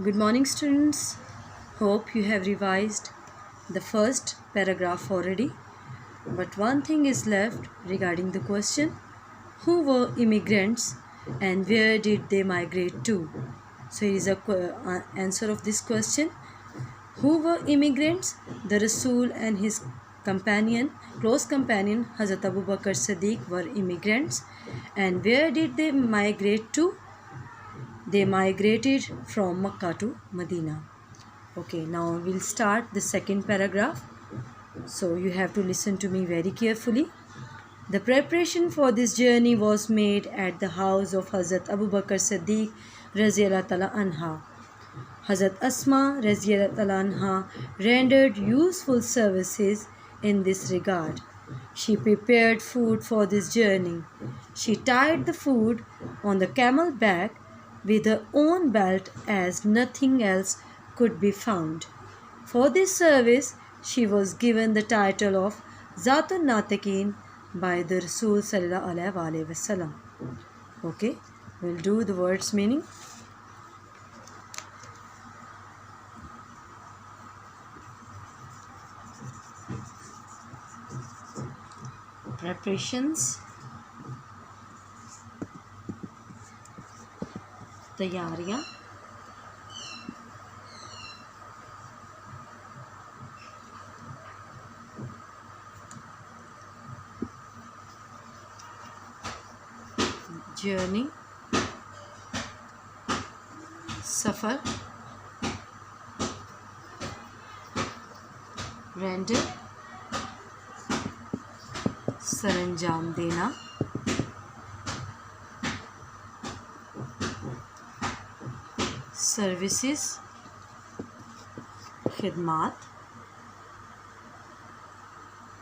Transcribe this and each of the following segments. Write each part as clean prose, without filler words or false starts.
Good morning, students. Hope you have revised the first paragraph already. But one thing is left regarding the question: who were immigrants and where did they migrate to? So, here is a answer of this question. Who were immigrants? The Rasul and his close companion Hazrat Abu Bakr Siddiq were immigrants. And where did they migrate to? They migrated from Makkah to Medina. Okay, now we'll start the second paragraph. So you have to listen to me very carefully. The preparation for this journey was made at the house of Hazrat Abu Bakr Siddiq Raziyallahu Ta'ala Anha. Hazrat Asma Raziyallahu Ta'ala Anha rendered useful services in this regard. She prepared food for this journey. She tied the food on the camel back with her own belt as nothing else could be found. For this service, she was given the title of Zatun Natiqeen by the Rasul Sallallahu Alaihi Wasallam. Okay, we'll do the words meaning. Preparations, तैयारियाँ, journey, सफ़र, render, सरंजाम देना, services, खिदमात.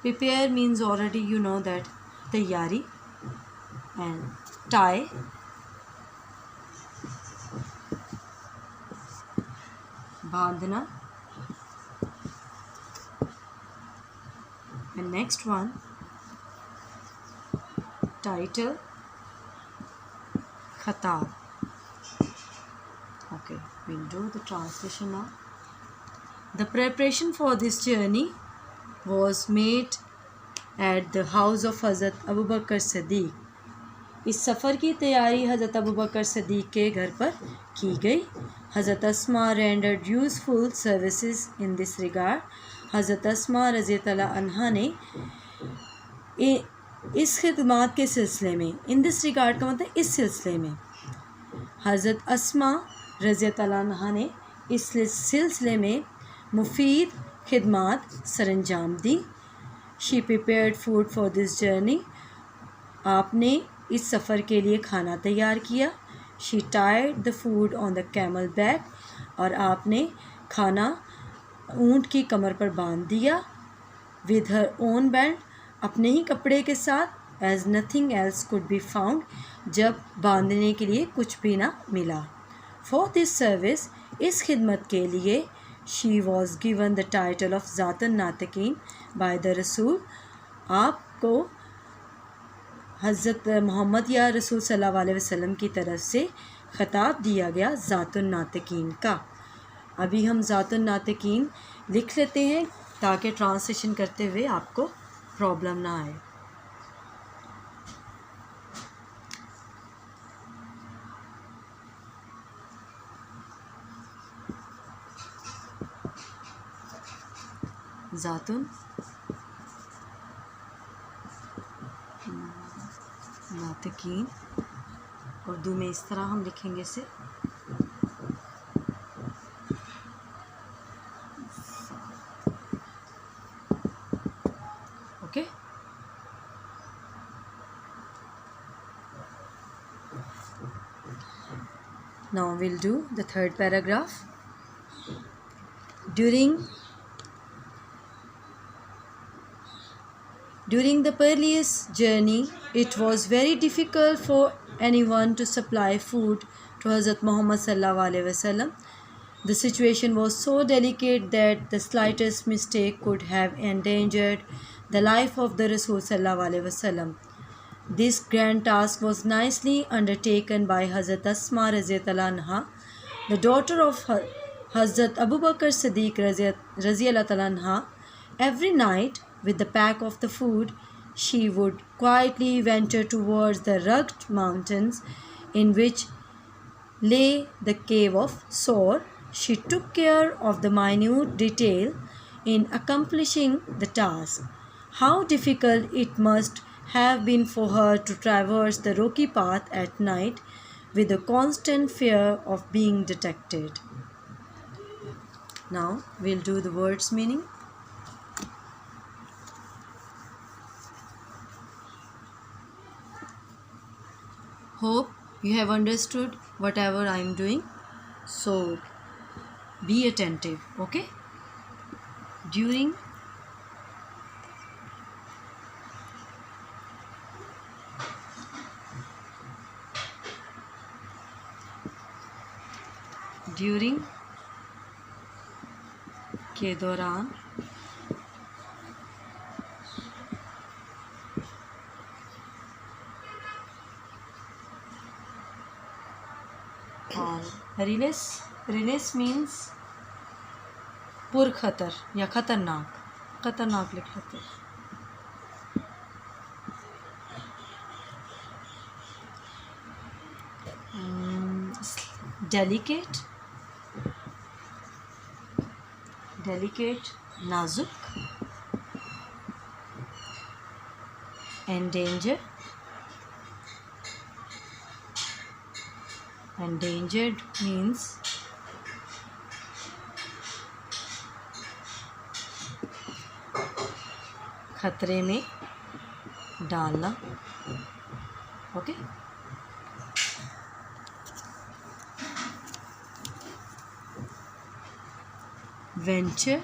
Prepare means already you know that तैयारी, and tie, बांधना, and next one title, खताब. Okay, we'll do the translation now. The preparation for this journey was made at the house of Hazrat Abu Bakr Siddiq. इस सफ़र की तैयारी हज़रत अबू बकर सिद्दीक़ के घर पर की गई. Hazrat Asma rendered useful services in this regard. Hazrat Asma रज़ियल्लाहु अन्हा ने इस खिदमत के सिलसिले में, इन दिस रिगार्ड का मतलब इस सिलसिले में, हज़रत अस्मा रज़ियल्लाहु अन्हा ने इस सिलसिले में मुफीद खिदमत सरंजाम दी. She prepared food for this journey. आपने इस सफ़र के लिए खाना तैयार किया. She tied the food on the camel back. और आपने खाना ऊँट की कमर पर बांध दिया. विद हर ओन बेल्ट, अपने ही कपड़े के साथ. As nothing else could be found, जब बांधने के लिए कुछ भी ना मिला. फॉर दिस सर्विस, इस खिदमत के लिए, she was given the title of ज़ातुन नातिकीन बाय द रसूल. आपको हज़रत मोहम्मद या रसूल सल्लल्लाहु अलैहि वसल्लम की तरफ से ख़िताब दिया गया ज़ातुन नातिकीन का. अभी हम ज़ातुन नातिकीन लिख लेते हैं ताकि ट्रांसलेशन करते हुए आपको प्रॉब्लम ना आए. ज़ातुन नातिकीन, उर्दू में इस तरह हम लिखेंगे इसे. Okay, now we'll do the third paragraph. During the perilous journey, it was very difficult for anyone to supply food to Hazrat Muhammad sallallahu alaihi wasallam. The situation was so delicate that the slightest mistake could have endangered the life of the Rasul sallallahu alaihi wasallam. This grand task was nicely undertaken by Hazrat Asma Raziyallahu Anha. the daughter of Hazrat Abu Bakr Siddiq Raziyallahu Ta'ala anha, every night with the pack of the food, she would quietly venture towards the rugged mountains in which lay the cave of Sor. She took care of the minute detail in accomplishing the task. How difficult it must have been for her to traverse the rocky path at night with the constant fear of being detected. Now we'll do the words meaning. Hope you have understood whatever I am doing. So be attentive, okay? During के दौरान रिनेस means पुरखतर या खतरनाक लिख लेते हैं. Delicate नाजुक. endangered means खतरे में डालना. ओके. वेंचर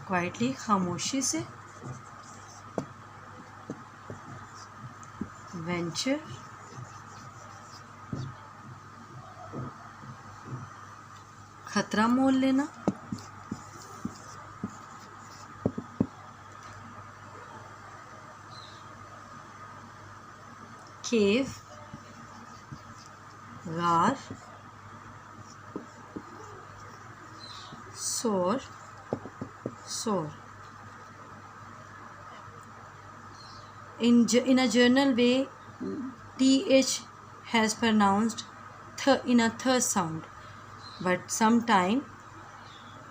क्वाइटली खामोशी से. वेंचर खतरा मोल लेना. केव गार. सोर in a general way, th has pronounced in a th sound, but sometime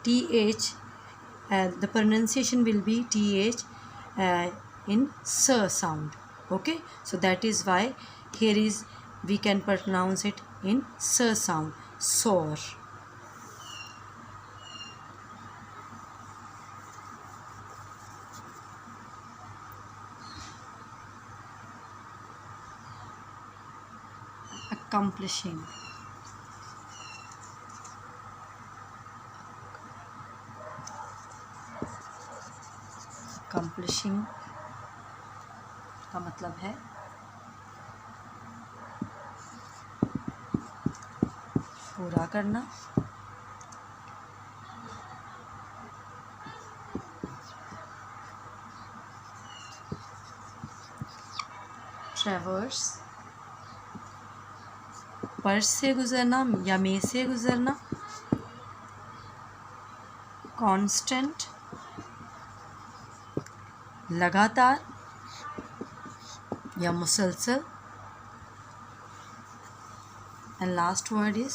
th the pronunciation will be th in s sound. Okay, so that is why here is we can pronounce it in s sound. Soar. Accomplishing. का मतलब है पूरा करना. Traverse पर से गुजरना या में से गुजरना. कांस्टेंट लगातार या मुसलसल. And last word is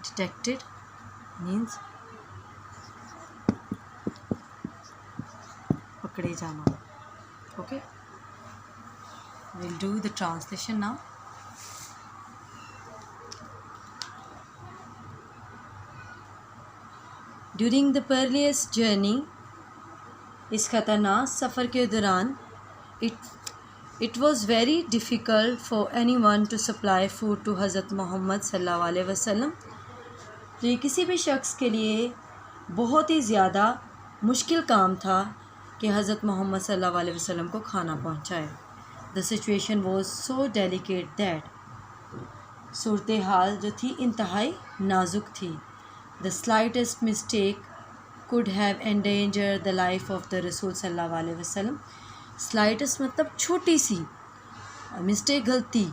detected means पकड़े जाना. Okay, we'll do the translation now. During the perilous journey, इस खतरनाक सफ़र के दौरान it was very difficult for anyone to supply food to हज़रत मोहम्मद सल्लल्लाहु अलैहि वसल्लम. तो ये किसी भी शख्स के लिए बहुत ही ज़्यादा मुश्किल काम था कि हज़रत मोहम्मद सल्लल्लाहु अलैहि वसल्लम को खाना पहुँचाए. The situation was so delicate that सूरत हाल जो थी इंतहाई नाजुक थी। The slightest mistake could have endanger the life of the रसूल सल्लल्लाहु अलैहि वसल्लम। स्लाइटेस्ट मतलब छोटी सी मिस्टेक, गलती।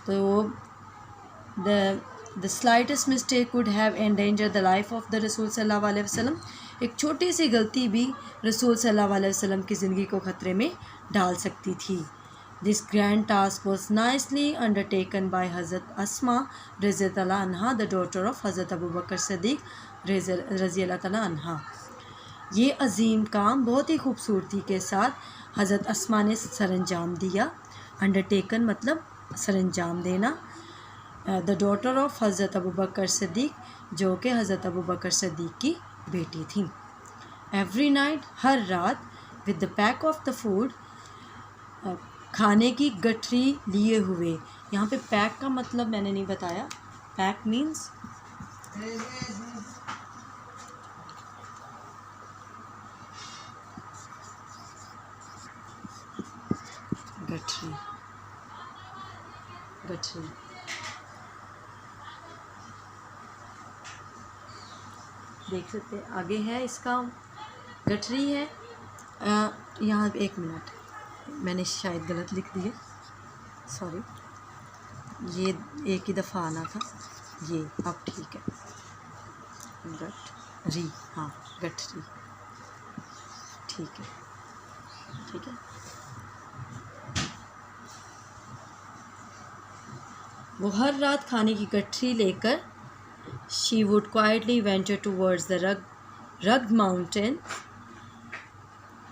तो the slightest mistake could have endanger the life of the रसूल सल्लल्लाहु अलैहि वसल्लम। एक छोटी सी गलती भी रसूल सल्लल्लाहु अलैहि वसल्लम की ज़िंदगी को ख़तरे में डाल सकती थी। This grand task was nicely undertaken by हज़रत अस्मा रज़ियल्लाहु अन्हा, द डॉटर ऑफ हज़रत अबू बकर सिद्दीक़ रज़ियल्लाहु अन्हा। ये अजीम काम बहुत ही खूबसूरती के साथ हज़रत अस्मा ने सरअंजाम दिया। अंडरटेकन मतलब सरअंजाम देना। द डॉटर ऑफ हज़रत अबू बकर सिद्दीक़, जो कि हज़रत अबू बकर सिद्दीक़ की बेटी थी। एवरी नाइट, हर रात, with the pack of the food, खाने की गठरी लिए हुए। यहाँ पे पैक का मतलब मैंने नहीं बताया। पैक मीन्स गठरी, गठरी। देख सकते हैं आगे है इसका, गठरी है। यहाँ एक मिनट, मैंने शायद गलत लिख दिया, सॉरी। ये एक ही दफ़ा आना था, ये अब ठीक है। गठरी, हाँ गठरी, ठीक है, ठीक है। वो हर रात खाने की गठरी लेकर she would quietly venture towards the rugged mountain.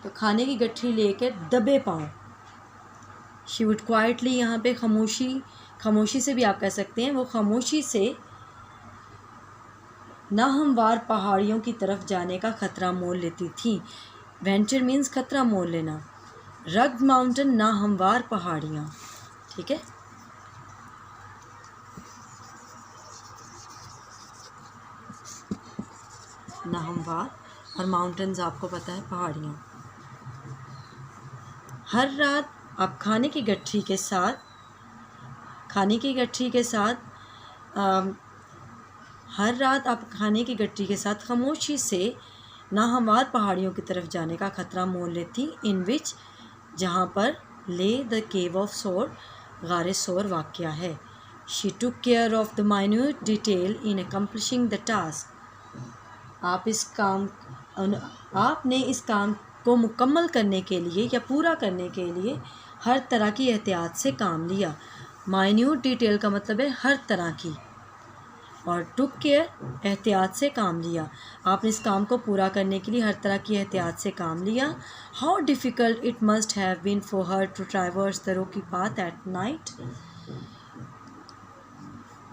तो खाने की गठरी लेकर दबे पाँव, शी वुड क्वाइटली, यहाँ पे खामोशी, खामोशी से भी आप कह सकते हैं, वो खामोशी से नाहमवार पहाड़ियों की तरफ जाने का ख़तरा मोल लेती थी। वेंचर मीन्स ख़तरा मोल लेना। रग्ड माउंटेन, नाहमवार पहाड़ियाँ, ठीक है। नाहमवार और माउंटेन्स आपको पता है पहाड़ियाँ। हर रात आप खाने की गठरी के साथ, हर रात आप खाने की गठरी के साथ खामोशी से नाहमवार पहाड़ियों की तरफ जाने का ख़तरा मोल लेती। इन विच, जहाँ पर ले द केव ऑफ सोर, गारे सोर वाक़या है। She took care of the minute detail in accomplishing the task. आपने इस काम को मुकम्मल करने के लिए या पूरा करने के लिए हर तरह की एहतियात से काम लिया। माइन्यूट डिटेल का मतलब है हर तरह की, और टुक केयर, एहतियात से काम लिया। आपने इस काम को पूरा करने के लिए हर तरह की एहतियात से काम लिया। How difficult it must have been for her to traverse the rocky path at night.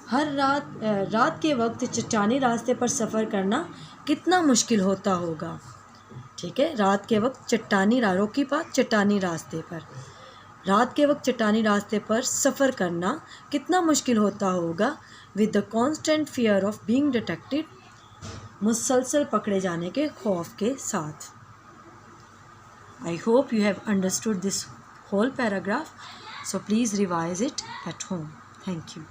हर रात के वक्त चट्टानी रास्ते पर सफ़र करना कितना मुश्किल होता होगा, ठीक है। रात के वक्त चट्टानी रॉकी पाथ, चट्टानी रास्ते पर, रात के वक्त चट्टानी रास्ते पर सफ़र करना कितना मुश्किल होता होगा। With the constant fear of being detected, मुसलसल पकड़े जाने के खौफ के साथ। I hope you have understood this whole paragraph, so please revise it at home. Thank you.